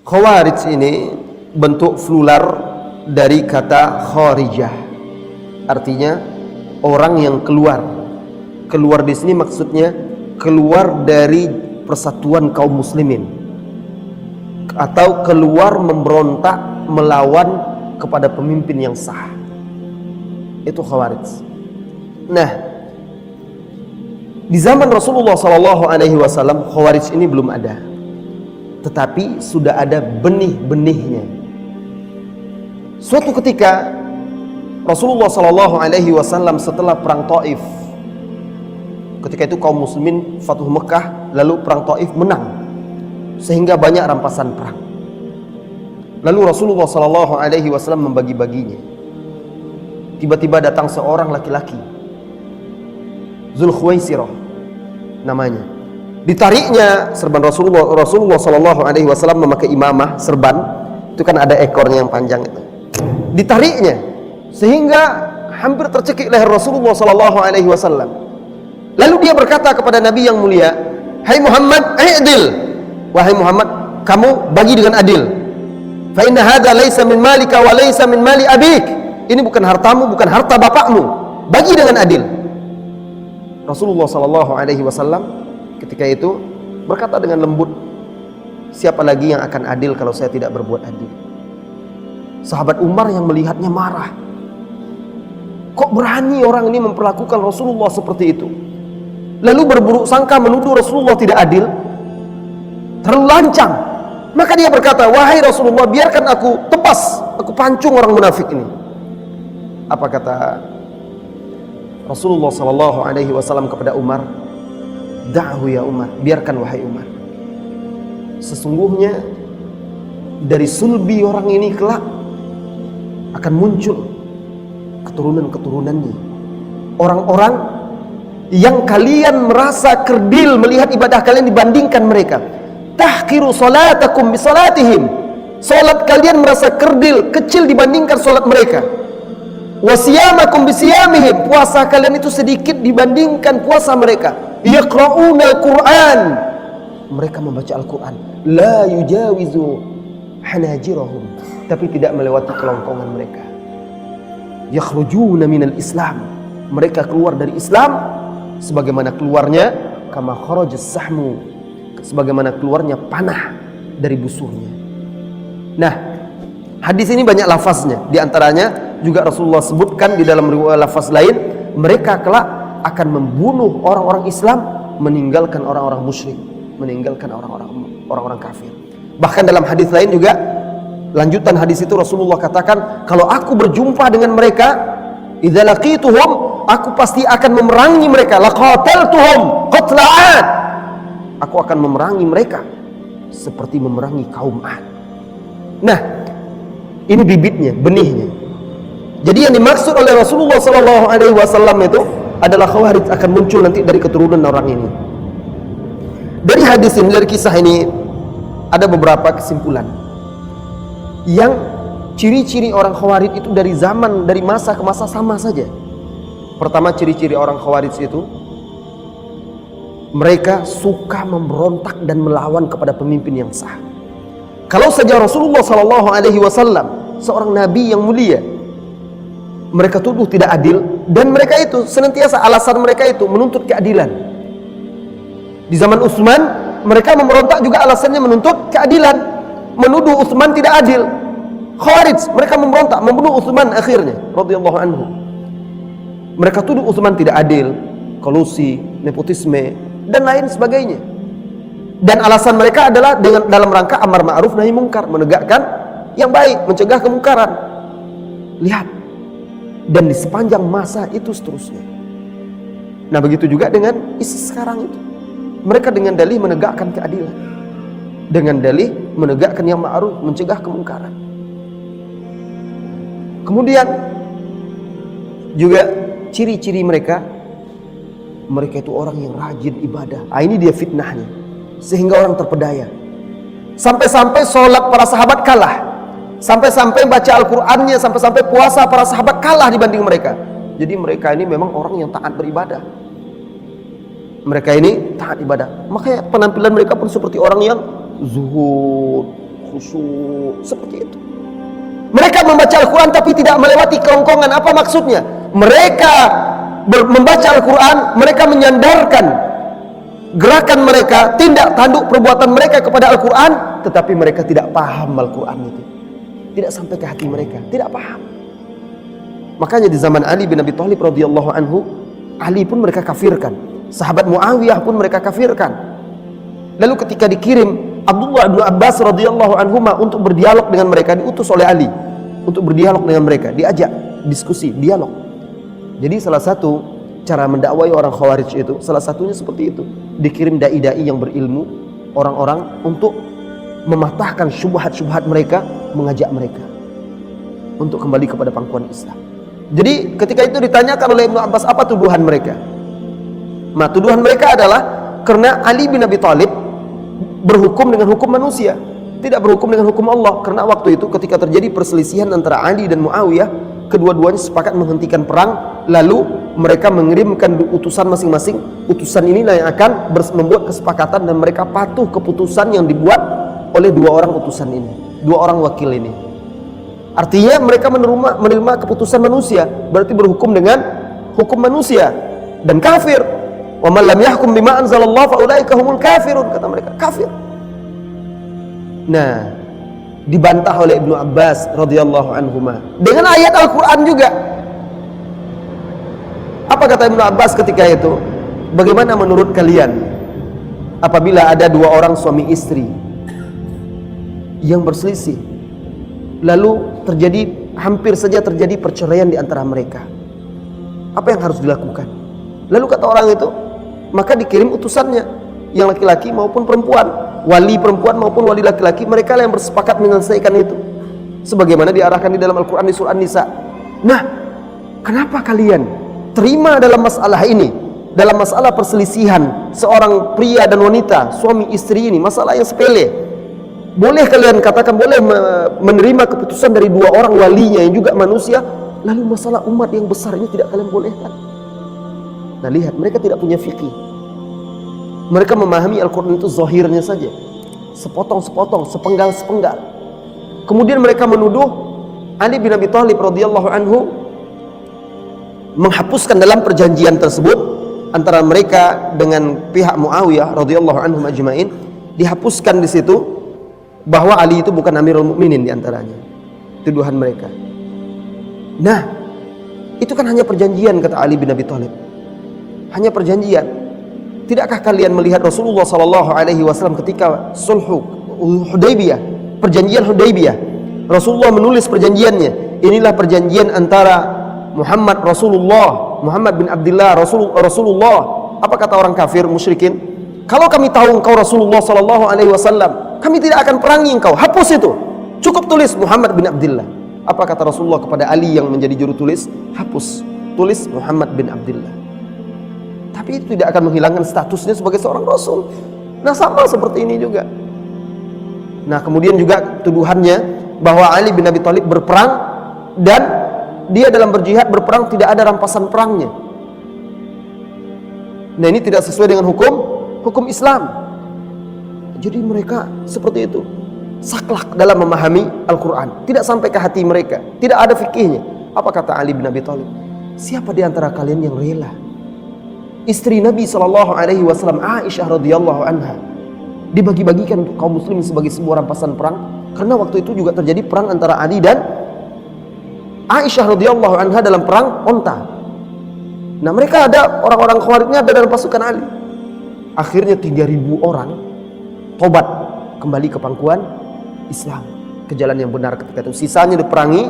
Khawarij ini bentuk plural dari kata kharijah, artinya orang yang keluar. Keluar di sini maksudnya keluar dari persatuan kaum muslimin, atau keluar memberontak melawan kepada pemimpin yang sah. Itu khawarij. Nah, di zaman Rasulullah SAW khawarij ini belum ada, tetapi sudah ada benih-benihnya. Suatu ketika Rasulullah SAW setelah perang Taif, ketika itu kaum muslimin Fathu Mekah, lalu perang Taif menang sehingga banyak rampasan perang. Lalu Rasulullah SAW membagi-baginya. Tiba-tiba datang seorang laki-laki, Zulkhuwaisirah namanya. Ditariknya serban Rasulullah SAW memakai imamah serban, itu kan ada ekornya yang panjang itu. Ditariknya sehingga hampir tercekik leher Rasulullah SAW. Lalu dia berkata kepada Nabi yang mulia, "Hai Muhammad, i'dil." Wahai Muhammad, kamu bagi dengan adil. Fa inna hadza laisa min malika wa laisa min mali abik. Ini bukan hartamu, bukan harta bapakmu. Bagi dengan adil. Rasulullah SAW ketika itu berkata dengan lembut, siapa lagi yang akan adil kalau saya tidak berbuat adil? Sahabat Umar yang melihatnya marah. Kok berani orang ini memperlakukan Rasulullah seperti itu? Lalu berburuk sangka menuduh Rasulullah tidak adil, terlalu lancang. Maka dia berkata, wahai Rasulullah, biarkan aku tepas, aku pancung orang munafik ini. Apa kata Rasulullah SAW kepada Umar? Da'hu ya Umar, biarkan wahai Umar. Sesungguhnya dari sulbi orang ini kelak akan muncul keturunan-keturunannya, orang-orang yang kalian merasa kerdil melihat ibadah kalian dibandingkan mereka. Tahqiru salatakum bisalatihim, salat kalian merasa kerdil, kecil dibandingkan salat mereka. Wasiyamakum bisiyamihim, puasa kalian itu sedikit dibandingkan puasa mereka. Yaqra'una al-Qur'an, mereka membaca Al-Quran. La yujawizu hanajirahum, tapi tidak melewati kelongkongan mereka. Yakhrujuna minal Islam, mereka keluar dari Islam sebagaimana keluarnya kama kharajas sahmu, sebagaimana keluarnya panah dari busurnya. Nah, hadis ini banyak lafaznya, di antaranya juga Rasulullah sebutkan di dalam lafaz lain, mereka kelak akan membunuh orang-orang Islam, meninggalkan orang-orang musyrik, meninggalkan orang-orang kafir. Bahkan dalam hadis lain juga, lanjutan hadis itu Rasulullah katakan, kalau aku berjumpa dengan mereka, idza laqituhum, aku pasti akan memerangi mereka. Laqataltuhum qatla'at, aku akan memerangi mereka seperti memerangi kaum Ad. Nah, ini bibitnya, benihnya. Jadi yang dimaksud oleh Rasulullah SAW itu adalah khawarij akan muncul nanti dari keturunan orang ini. Dari hadis ini, dari kisah ini, ada beberapa kesimpulan. Yang ciri-ciri orang khawarij itu dari zaman, dari masa ke masa sama saja. Pertama, ciri-ciri orang khawarij itu, mereka suka memberontak dan melawan kepada pemimpin yang sah. Kalau saja Rasulullah SAW, seorang nabi yang mulia, mereka tuduh tidak adil, dan mereka itu senantiasa alasan mereka itu menuntut keadilan. Di zaman Utsman, mereka memberontak juga alasannya menuntut keadilan, menuduh Utsman tidak adil. Khawarij, mereka memberontak, membunuh Utsman akhirnya radhiyallahu anhu. Mereka tuduh Utsman tidak adil, kolusi, nepotisme, dan lain sebagainya. Dan alasan mereka adalah dengan dalam rangka amar ma'ruf nahi mungkar, menegakkan yang baik, mencegah kemungkaran. Lihat, dan di sepanjang masa itu seterusnya. Nah, begitu juga dengan ISIS sekarang itu. Mereka dengan dalih menegakkan keadilan, dengan dalih menegakkan yang ma'ruf, mencegah kemungkaran. Kemudian juga ciri-ciri mereka itu orang yang rajin ibadah. Ini dia fitnahnya, sehingga orang terpedaya. Sampai-sampai sholat para sahabat kalah, sampai-sampai baca Al-Qur'annya, sampai-sampai puasa para sahabat kalah dibanding mereka. Jadi mereka ini memang orang yang taat beribadah. Mereka ini taat ibadah. Makanya penampilan mereka pun seperti orang yang zuhud, khusyuk seperti itu. Mereka membaca Al-Quran tapi tidak melewati kerongkongan. Apa maksudnya? Mereka membaca Al-Quran, mereka menyandarkan gerakan mereka, tindak tanduk perbuatan mereka kepada Al-Quran, tetapi mereka tidak paham Al-Quran itu, tidak sampai ke hati mereka, tidak paham. Makanya di zaman Ali bin Abi Thalib radhiyallahu anhu, Ali pun mereka kafirkan, sahabat Muawiyah pun mereka kafirkan. Lalu ketika dikirim Abdullah bin Abbas radhiyallahu anhuma untuk berdialog dengan mereka, diutus oleh Ali untuk berdialog dengan mereka, diajak diskusi, dialog. Jadi salah satu cara mendakwai orang Khawarij itu, salah satunya seperti itu, dikirim dai-dai yang berilmu, orang-orang untuk mematahkan syubhat-syubhat mereka, mengajak mereka untuk kembali kepada pangkuan Islam. Jadi ketika itu ditanyakan oleh Ibnu Abbas, apa tuduhan mereka? Nah, tuduhan mereka adalah karena Ali bin Abi Thalib berhukum dengan hukum manusia, tidak berhukum dengan hukum Allah. Karena waktu itu ketika terjadi perselisihan antara Ali dan Muawiyah, kedua-duanya sepakat menghentikan perang, lalu mereka mengirimkan utusan masing-masing. Utusan inilah yang akan membuat kesepakatan dan mereka patuh keputusan yang dibuat oleh dua orang utusan ini, dua orang wakil ini. Artinya mereka menerima keputusan manusia, berarti berhukum dengan hukum manusia dan kafir. Wa man lam yahkum bima anzalallahu fa ulaika humul kafirun, kata mereka, kafir. Nah, dibantah oleh Ibnu Abbas radhiyallahu anhuma dengan ayat Al-Qur'an juga. Apa kata Ibnu Abbas ketika itu? Bagaimana menurut kalian apabila ada dua orang suami istri yang berselisih, lalu hampir saja terjadi perceraian di antara mereka, apa yang harus dilakukan? Lalu kata orang itu, maka dikirim utusannya, yang laki-laki maupun perempuan, wali perempuan maupun wali laki-laki, mereka yang bersepakat menyelesaikan itu, sebagaimana diarahkan di dalam Al-Quran di surah An-Nisa. Nah, kenapa kalian terima dalam masalah ini, dalam masalah perselisihan seorang pria dan wanita, suami istri ini, masalah yang sepele? Boleh kalian katakan, boleh menerima keputusan dari dua orang walinya yang juga manusia, lalu masalah umat yang besar ini tidak kalian bolehkan? Nah, lihat, mereka tidak punya fikih. Mereka memahami Al-Quran itu zahirnya saja, sepotong-sepotong, sepenggal-sepenggal. Kemudian mereka menuduh Ali bin Abi Thalib radhiyallahu anhu menghapuskan dalam perjanjian tersebut antara mereka dengan pihak Muawiyah radhiyallahu anhum ajma'in, dihapuskan di situ bahwa Ali itu bukan Amirul Mukminin diantaranya, tuduhan mereka. Nah, itu kan hanya perjanjian, kata Ali bin Abi Thalib, hanya perjanjian. Tidakkah kalian melihat Rasulullah SAW ketika sulhu Hudaybiyah, perjanjian Hudaybiyah, Rasulullah menulis perjanjiannya, inilah perjanjian antara Muhammad bin Abdullah Rasulullah. Apa kata orang kafir musyrikin? Kalau kami tahu engkau Rasulullah SAW, kami tidak akan perangi engkau. Hapus itu, cukup tulis Muhammad bin Abdullah. Apa kata Rasulullah kepada Ali yang menjadi juru tulis? Hapus, tulis Muhammad bin Abdullah. Tapi itu tidak akan menghilangkan statusnya sebagai seorang Rasul. Nah, sama seperti ini juga. Nah, kemudian juga tuduhannya bahwa Ali bin Abi Thalib berperang dan dia dalam berjihad berperang tidak ada rampasan perangnya. Nah, ini tidak sesuai dengan hukum Islam. Jadi mereka seperti itu, saklek dalam memahami Al-Quran, tidak sampai ke hati mereka, tidak ada fikihnya. Apa kata Ali bin Abi Thalib? Siapa di antara kalian yang rela istri Nabi SAW, Aisyah radhiyallahu anha, dibagi-bagikan untuk kaum muslimin sebagai sebuah rampasan perang? Karena waktu itu juga terjadi perang antara Ali dan Aisyah radhiyallahu anha dalam perang Onta. Nah, mereka ada orang-orang Khawarijnya ada dalam pasukan Ali. Akhirnya 3.000 orang tobat kembali ke pangkuan Islam, ke jalan yang benar ketika itu. Sisanya diperangi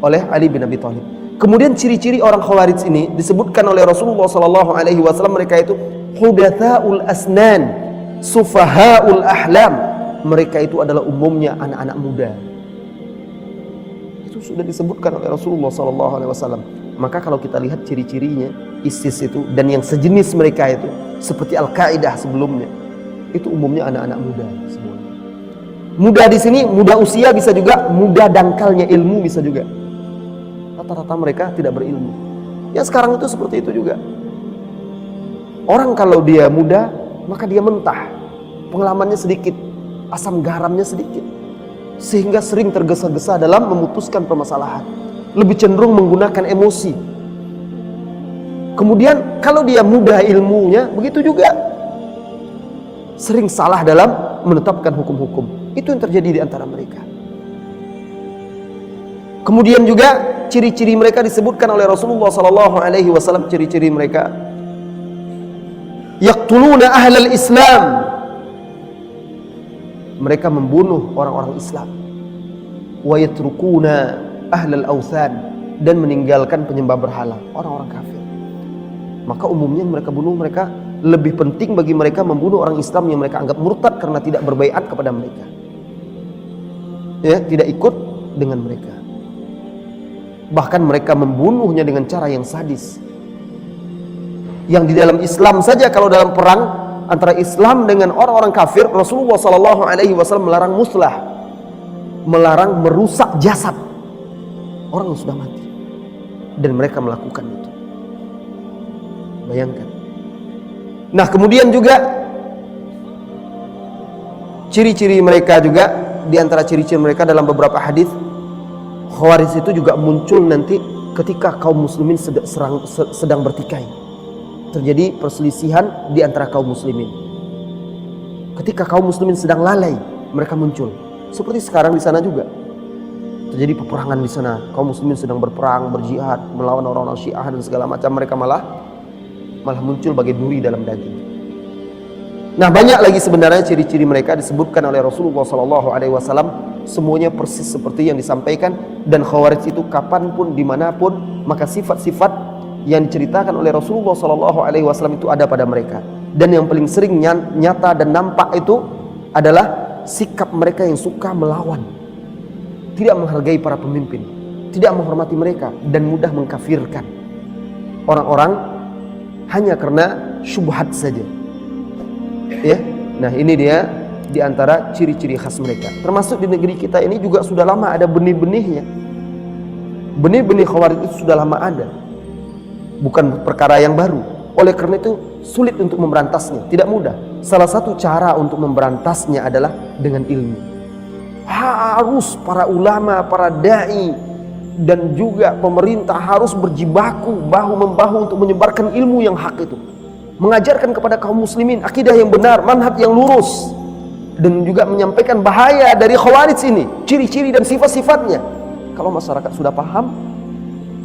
oleh Ali bin Abi Thalib. Kemudian ciri-ciri orang Khawarij ini disebutkan oleh Rasulullah SAW, mereka itu hudatsaul asnan, sufahaul ahlam. Mereka itu adalah umumnya anak-anak muda. Itu sudah disebutkan oleh Rasulullah SAW. Maka kalau kita lihat ciri-cirinya ISIS itu dan yang sejenis mereka itu, seperti Al-Qaeda sebelumnya, itu umumnya anak-anak muda semua. Muda di sini, muda usia, bisa juga muda dangkalnya ilmu, bisa juga. Rata-rata mereka tidak berilmu. Ya, sekarang itu seperti itu juga. Orang kalau dia muda, maka dia mentah, pengalamannya sedikit, asam garamnya sedikit. sehingga sering tergesa-gesa dalam memutuskan permasalahan, lebih cenderung menggunakan emosi. Kemudian kalau dia mudah ilmunya, begitu juga sering salah dalam menetapkan hukum-hukum. Itu yang terjadi di antara mereka. Kemudian juga ciri-ciri mereka disebutkan oleh Rasulullah SAW. Ciri-ciri mereka, yaqtuluna ahlal Islam, mereka membunuh orang-orang Islam, wa yatrukuna ahlal awthan, dan meninggalkan penyembah berhala, orang-orang kafir. Maka umumnya mereka bunuh, mereka lebih penting bagi mereka membunuh orang Islam yang mereka anggap murtad karena tidak berbaiat kepada mereka, ya, tidak ikut dengan mereka. Bahkan mereka membunuhnya dengan cara yang sadis. Yang di dalam Islam saja, kalau dalam perang antara Islam dengan orang-orang kafir, Rasulullah SAW melarang muslah, melarang merusak jasad orang yang sudah mati, dan mereka melakukan itu. Bayangkan. Nah, kemudian juga ciri-ciri mereka juga, di antara ciri-ciri mereka dalam beberapa hadis, Khawarij itu juga muncul nanti ketika kaum muslimin sedang bertikai. Terjadi perselisihan di antara kaum muslimin. Ketika kaum muslimin sedang lalai, mereka muncul. Seperti sekarang di sana juga terjadi peperangan di sana. Kaum muslimin sedang berperang, berjihad, melawan orang-orang Syiah dan segala macam. Mereka malah muncul bagai duri dalam daging. Nah, banyak lagi sebenarnya ciri-ciri mereka disebutkan oleh Rasulullah SAW. Semuanya persis seperti yang disampaikan. Dan Khawarij itu kapanpun, dimanapun, maka sifat-sifat yang diceritakan oleh Rasulullah SAW itu ada pada mereka. Dan yang paling sering nyata dan nampak itu adalah sikap mereka yang suka melawan, tidak menghargai para pemimpin, tidak menghormati mereka, dan mudah mengkafirkan orang-orang hanya karena syubhat saja, ya. Nah, ini dia di antara ciri-ciri khas mereka. Termasuk di negeri kita ini juga sudah lama ada benih-benihnya. Benih-benih Khawarij itu sudah lama ada, bukan perkara yang baru. Oleh karena itu sulit untuk memberantasnya, tidak mudah. Salah satu cara untuk memberantasnya adalah dengan ilmu. Harus para ulama, para dai, dan juga pemerintah harus berjibaku bahu-membahu untuk menyebarkan ilmu yang hak itu, mengajarkan kepada kaum muslimin akidah yang benar, manhaj yang lurus, dan juga menyampaikan bahaya dari Khawarij ini, ciri-ciri dan sifat-sifatnya. Kalau masyarakat sudah paham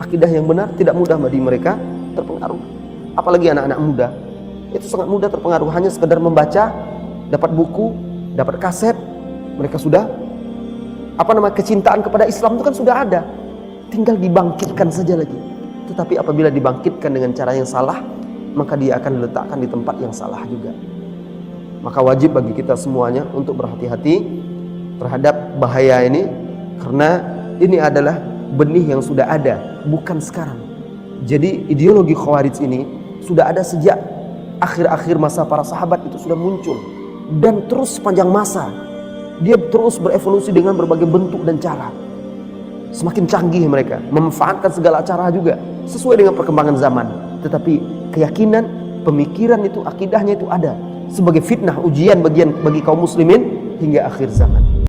akidah yang benar, tidak mudah bagi mereka terpengaruh. Apalagi anak-anak muda, itu sangat mudah terpengaruh. Hanya sekedar membaca, dapat buku, dapat kaset, mereka sudah kecintaan kepada Islam itu kan sudah ada, tinggal dibangkitkan saja lagi. Tetapi apabila dibangkitkan dengan cara yang salah, maka dia akan diletakkan di tempat yang salah juga. Maka wajib bagi kita semuanya untuk berhati-hati terhadap bahaya ini, karena ini adalah benih yang sudah ada, bukan sekarang. Jadi ideologi Khawarij ini sudah ada sejak akhir-akhir masa para sahabat, itu sudah muncul, dan terus sepanjang masa dia terus berevolusi dengan berbagai bentuk dan cara. Semakin canggih mereka, memanfaatkan segala cara juga sesuai dengan perkembangan zaman. Tetapi keyakinan, pemikiran itu, akidahnya itu ada sebagai fitnah, ujian bagi kaum muslimin hingga akhir zaman.